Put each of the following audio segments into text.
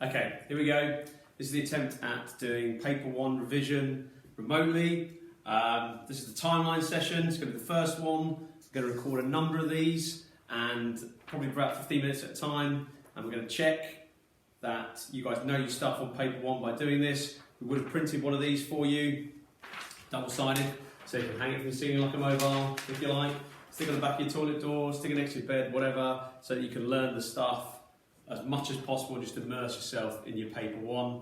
Okay, here we go. This is the attempt at doing paper 1 revision remotely. This is the timeline session. It's going to be the first one. I'm going to record a number of these and probably for about 15 minutes at a time. And we're going to check that you guys know your stuff on paper 1 by doing this. We would have printed one of these for you, double-sided, so you can hang it from the ceiling like a mobile, if you like. Stick it on the back of your toilet door, stick it next to your bed, whatever, so that you can learn the stuff as much as possible. Just immerse yourself in your paper 1.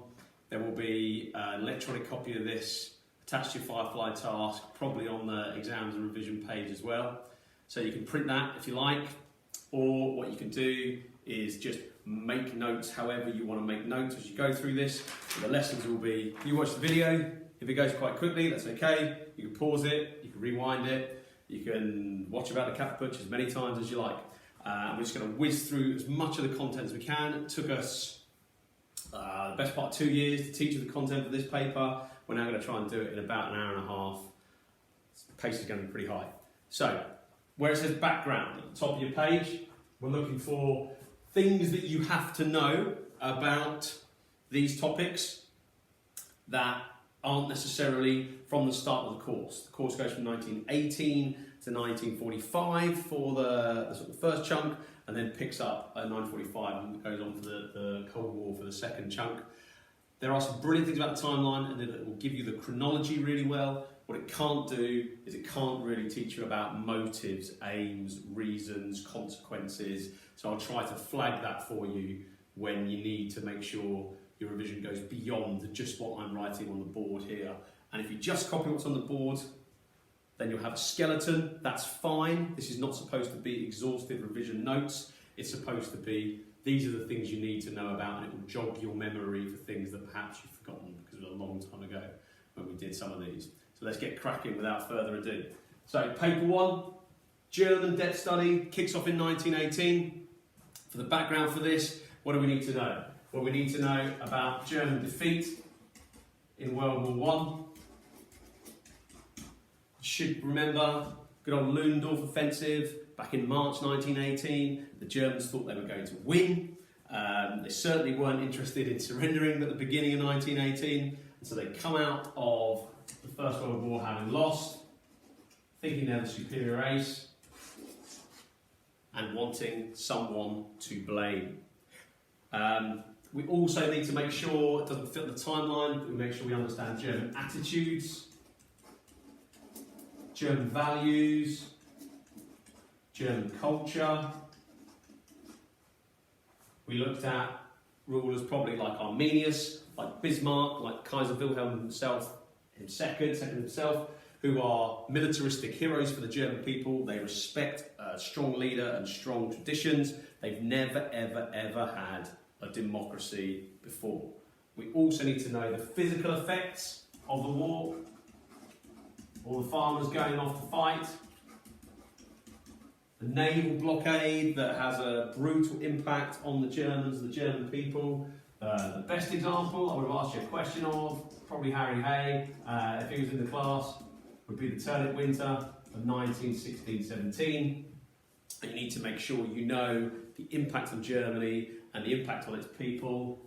There will be an electronic copy of this attached to your Firefly task, probably on the exams and revision page as well. So you can print that if you like, or what you can do is just make notes however you want to make notes as you go through this. The lessons will be, you watch the video, if it goes quite quickly, that's okay. You can pause it, you can rewind it, you can watch about the cat butch as many times as you like. We're just going to whiz through as much of the content as we can. It took us the best part of 2 years to teach you the content for this paper. We're now going to try and do it in about an hour and a half. The pace is going to be pretty high. So, where it says background at the top of your page, we're looking for things that you have to know about these topics that aren't necessarily from the start of the course. The course goes from 1918 to 1945 for the sort of first chunk, and then picks up at 945 and goes on for the Cold War for the second chunk. There are some brilliant things about the timeline, and it will give you the chronology really well. What it can't do is it can't really teach you about motives, aims, reasons, consequences. So I'll try to flag that for you when you need to make sure your revision goes beyond just what I'm writing on the board here. And if you just copy what's on the board, then you'll have a skeleton. That's fine. This is not supposed to be exhaustive revision notes. It's supposed to be, these are the things you need to know about, and it will jog your memory for things that perhaps you've forgotten because it was a long time ago when we did some of these. So let's get cracking without further ado. So paper 1, German debt study, kicks off in 1918. For the background for this, what do we need to know? Well, we need to know about German defeat in World War I. You should remember good old Ludendorff offensive back in March 1918. The Germans thought they were going to win. They certainly weren't interested in surrendering at the beginning of 1918. And so they come out of the First World War having lost, thinking they're the superior race, and wanting someone to blame. We also need to make sure it doesn't fit the timeline, but we make sure we understand German attitudes, German values, German culture. We looked at rulers probably like Arminius, like Bismarck, like Kaiser Wilhelm himself, second himself, who are militaristic heroes for the German people. They respect a strong leader and strong traditions. They've never, ever, ever had a democracy before. We also need to know the physical effects of the war. All the farmers going off to fight. The naval blockade that has a brutal impact on the Germans, the German people. The best example I would have asked you a question of, probably Harry Hay, if he was in the class, would be the Turnip Winter of 1916-17. And you need to make sure you know the impact on Germany and the impact on its people.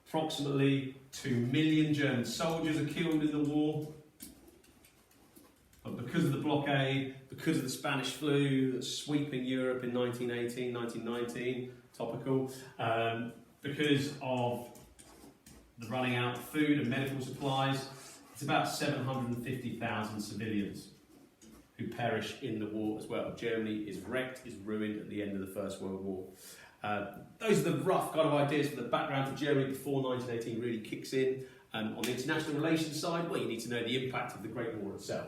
Approximately 2 million German soldiers are killed in the war. But because of the blockade, because of the Spanish flu that's sweeping Europe in 1918, 1919, topical, because of the running out of food and medical supplies, it's about 750,000 civilians who perish in the war as well. Germany is wrecked, is ruined at the end of the First World War. Those are the rough kind of ideas for the background for Germany before 1918 really kicks in. On the international relations side, well, you need to know the impact of the Great War itself.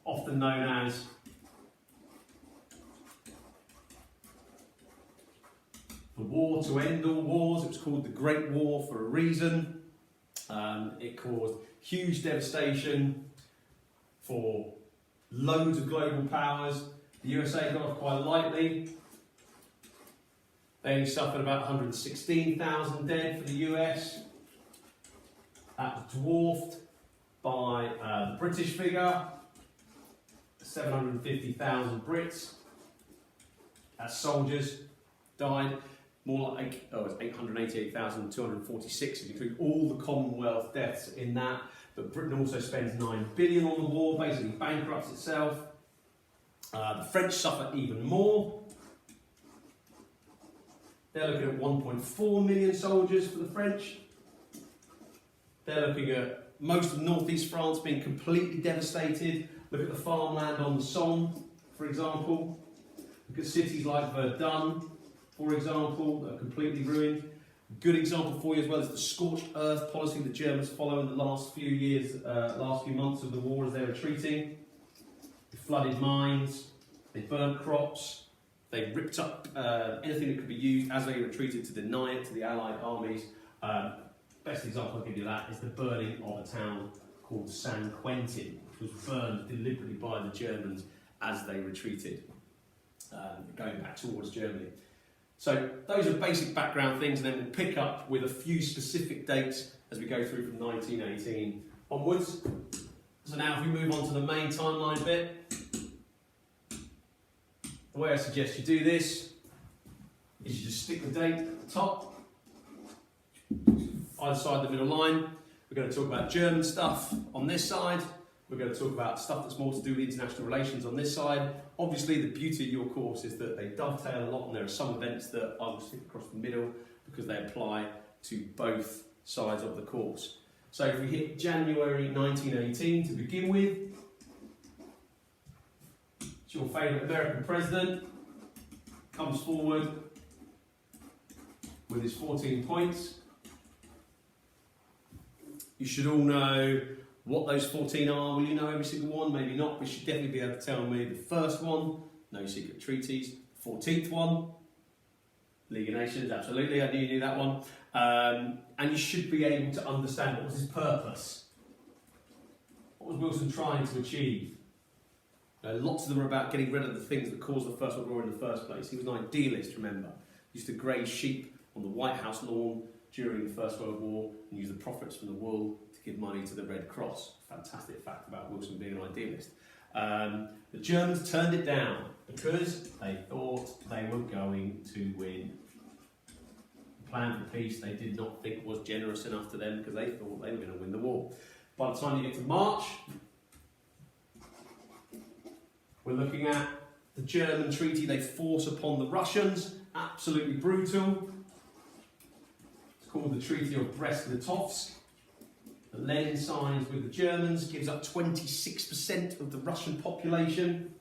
Often known as the war to end all wars. It was called the Great War for a reason. It caused huge devastation for loads of global powers. The USA got off quite lightly. They only suffered about 116,000 dead for the US. That was dwarfed by the British figure, 750,000 Brits as soldiers died. more like it's 888,246 if you include all the Commonwealth deaths in that. But Britain also spends 9 billion on the war, basically bankrupts itself. The French suffer even more. They're looking at 1.4 million soldiers for the French. They're looking at most of northeast France being completely devastated. Look at the farmland on the Somme, for example. Look at cities like Verdun, for example, that are completely ruined. A good example for you as well is the scorched earth policy the Germans follow in the last few years, last few months of the war as they're retreating. They flooded mines, they burnt crops, they ripped up anything that could be used as they retreated to deny it to the Allied armies. Best example I'll give you of that is the burning of a town called San Quentin, which was burned deliberately by the Germans as they retreated, going back towards Germany. So those are basic background things, and then we'll pick up with a few specific dates as we go through from 1918 onwards. So now if we move on to the main timeline bit, the way I suggest you do this is you just stick the date at the top, either side of the middle line. We're going to talk about German stuff on this side. We're going to talk about stuff that's more to do with international relations on this side. Obviously, the beauty of your course is that they dovetail a lot, and there are some events that I will stick across the middle because they apply to both sides of the course. So if we hit January 1918 to begin with, it's your favourite American president comes forward with his 14 points. You should all know what those 14 are. Will you know every single one? Maybe not, but you should definitely be able to tell me the first one, no secret treaties. 14th one, League of Nations, absolutely, I knew you knew that one. And you should be able to understand what was his purpose. What was Wilson trying to achieve? Lots of them are about getting rid of the things that caused the First World War in the first place. He was an idealist, remember. He used to graze sheep on the White House lawn during the First World War and use the profits from the wool to give money to the Red Cross. Fantastic fact about Wilson being an idealist. The Germans turned it down because they thought they were going to win. The plan for peace they did not think was generous enough to them because they thought they were going to win the war. By the time you get to March, we're looking at the German treaty they force upon the Russians. Absolutely brutal. It's called the Treaty of Brest-Litovsk. That Lenin signs with the Germans, gives up 26% of the Russian population.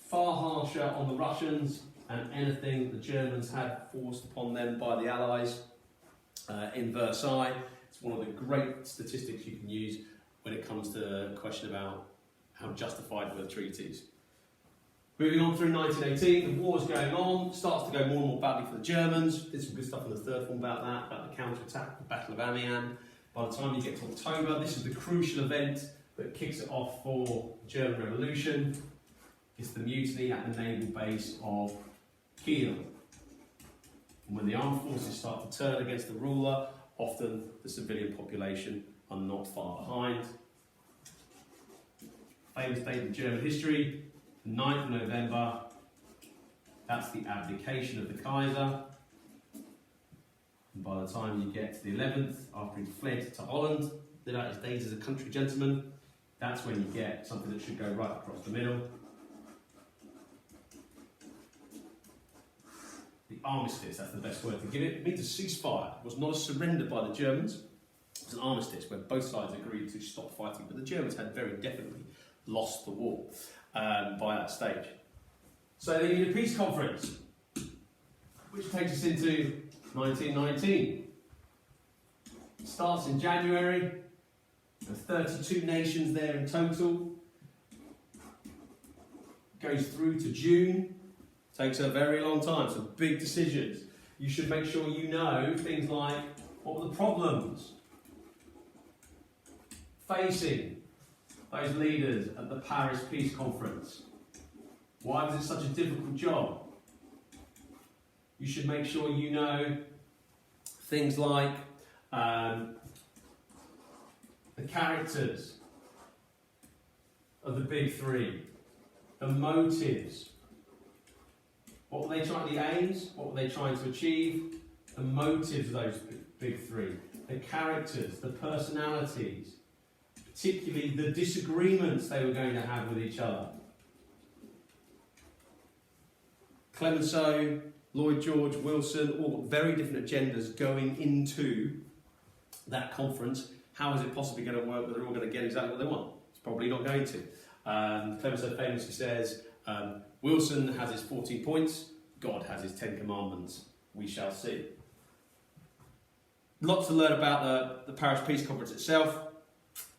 Far harsher on the Russians and anything the Germans had forced upon them by the Allies in Versailles. It's one of the great statistics you can use when it comes to the question about how justified were the treaties. Moving on through 1918, the war's going on, starts to go more and more badly for the Germans. Did some good stuff in the third one about that, about the counter-attack, the Battle of Amiens. By the time you get to October, this is the crucial event that kicks it off for the German Revolution. It's the mutiny at the naval base of Kiel. And when the armed forces start to turn against the ruler, often the civilian population are not far behind. Famous date in German history, 9th of November, that's the abdication of the Kaiser. And by the time you get to the 11th, after he'd fled to Holland, lived out his days as a country gentleman, that's when you get something that should go right across the middle. The armistice, that's the best word to give it. It means a ceasefire. It was not a surrender by the Germans. It was an armistice where both sides agreed to stop fighting, but the Germans had very definitely lost the war by that stage. So they need a peace conference, which takes us into 1919. It starts in January. There are 32 nations there in total. Goes through to June. Takes a very long time, some big decisions. You should make sure you know things like, what were the problems facing those leaders at the Paris Peace Conference? Why was it such a difficult job? You should make sure you know things like the characters of the big three, the motives What were they trying, the aims? What were they trying to achieve? The motives of those big three. The characters, the personalities, particularly the disagreements they were going to have with each other. Clemenceau, Lloyd George, Wilson, all very different agendas going into that conference. How is it possibly going to work where they're all going to get exactly what they want? It's probably not going to. Clemenceau famously says, Wilson has his 14 points, God has his 10 commandments. We shall see. Lots to learn about the Paris Peace Conference itself.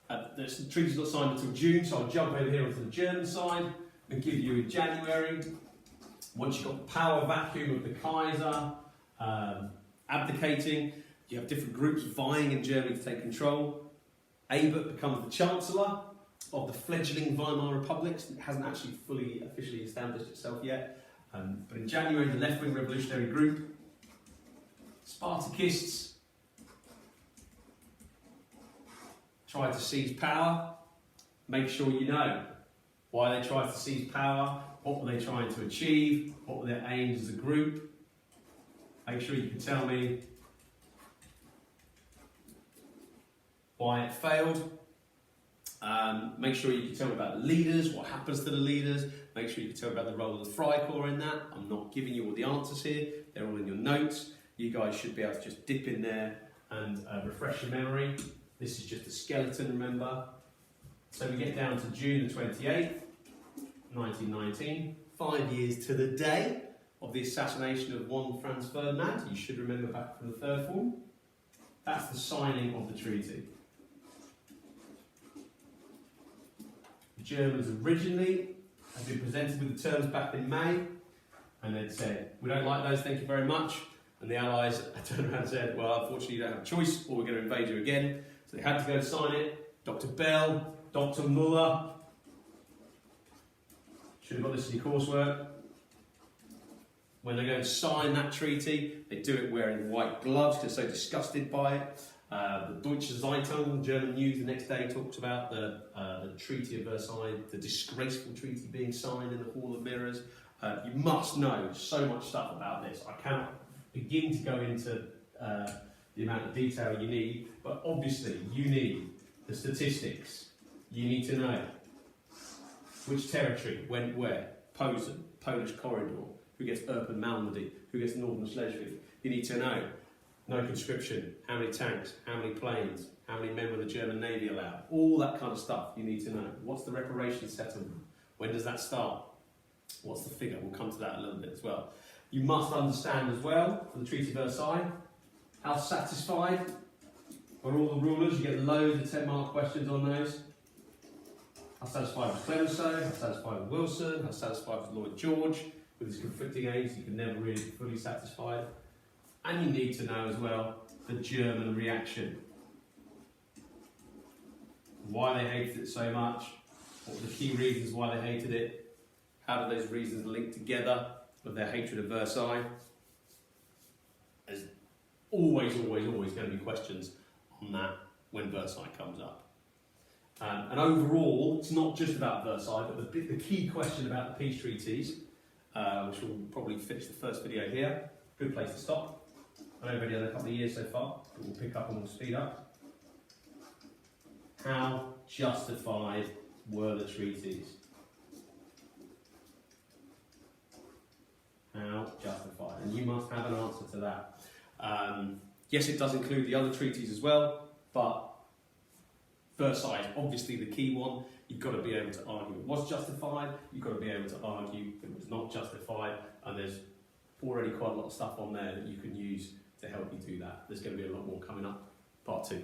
The treaty's not signed until June, so I'll jump over here onto the German side and give you in January. Once you've got the power vacuum of the Kaiser abdicating, you have different groups vying in Germany to take control. Ebert becomes the Chancellor of the fledgling Weimar Republic. It hasn't actually fully officially established itself yet. But in January, the left-wing revolutionary group, Spartakists, tried to seize power. Make sure you know why they tried to seize power, what were they trying to achieve, what were their aims as a group. Make sure you can tell me why it failed. Make sure you can tell me about the leaders, what happens to the leaders. Make sure you can tell me about the role of the Freikorps in that. I'm not giving you all the answers here. They're all in your notes. You guys should be able to just dip in there and refresh your memory. This is just a skeleton, remember. So we get down to June the 28th, 1919, 5 years to the day of the assassination of one Franz Ferdinand. You should remember back from the third form. That's the signing of the treaty. The Germans originally had been presented with the terms back in May, and they'd said, we don't like those, thank you very much. And the Allies turned around and said, well, unfortunately you don't have a choice, or we're going to invade you again. So they had to go and sign it. Dr. Bell, Dr. Muller, should have got this in your coursework. When they go and sign that treaty, they do it wearing white gloves because they're so disgusted by it. The Deutsche Zeitung, German news, the next day talks about the Treaty of Versailles, the disgraceful treaty being signed in the Hall of Mirrors. You must know so much stuff about this. I cannot begin to go into the amount of detail you need, but obviously you need the statistics. You need to know which territory went where, Posen, Polish corridor, who gets Erpen Malmedy, who gets Northern Schleswig. You need to know no conscription, how many tanks, how many planes, how many men were the German Navy allowed, all that kind of stuff you need to know. What's the reparations settlement? When does that start? What's the figure? We'll come to that a little bit as well. You must understand as well, for the Treaty of Versailles, how satisfied are all the rulers? You get loads of 10-mark questions on those. How satisfied was Clemenceau? How satisfied was Wilson? How satisfied was Lloyd George? With his conflicting aims, you can never really be fully satisfied. And you need to know as well the German reaction. Why they hated it so much, what were the key reasons why they hated it, how do those reasons link together with their hatred of Versailles. There's always going to be questions on that when Versailles comes up. And overall, it's not just about Versailles, but the key question about the peace treaties, which will probably finish the first video here. Good place to stop. I know we've only had a couple of years so far, but we'll pick up and we'll speed up. How justified were the treaties? How justified? And you must have an answer to that. Yes, it does include the other treaties as well, but Versailles is obviously the key one. You've got to be able to argue it was justified, you've got to be able to argue it was not justified, and there's already quite a lot of stuff on there that you can use to help you do that. There's going to be a lot more coming up. Part 2.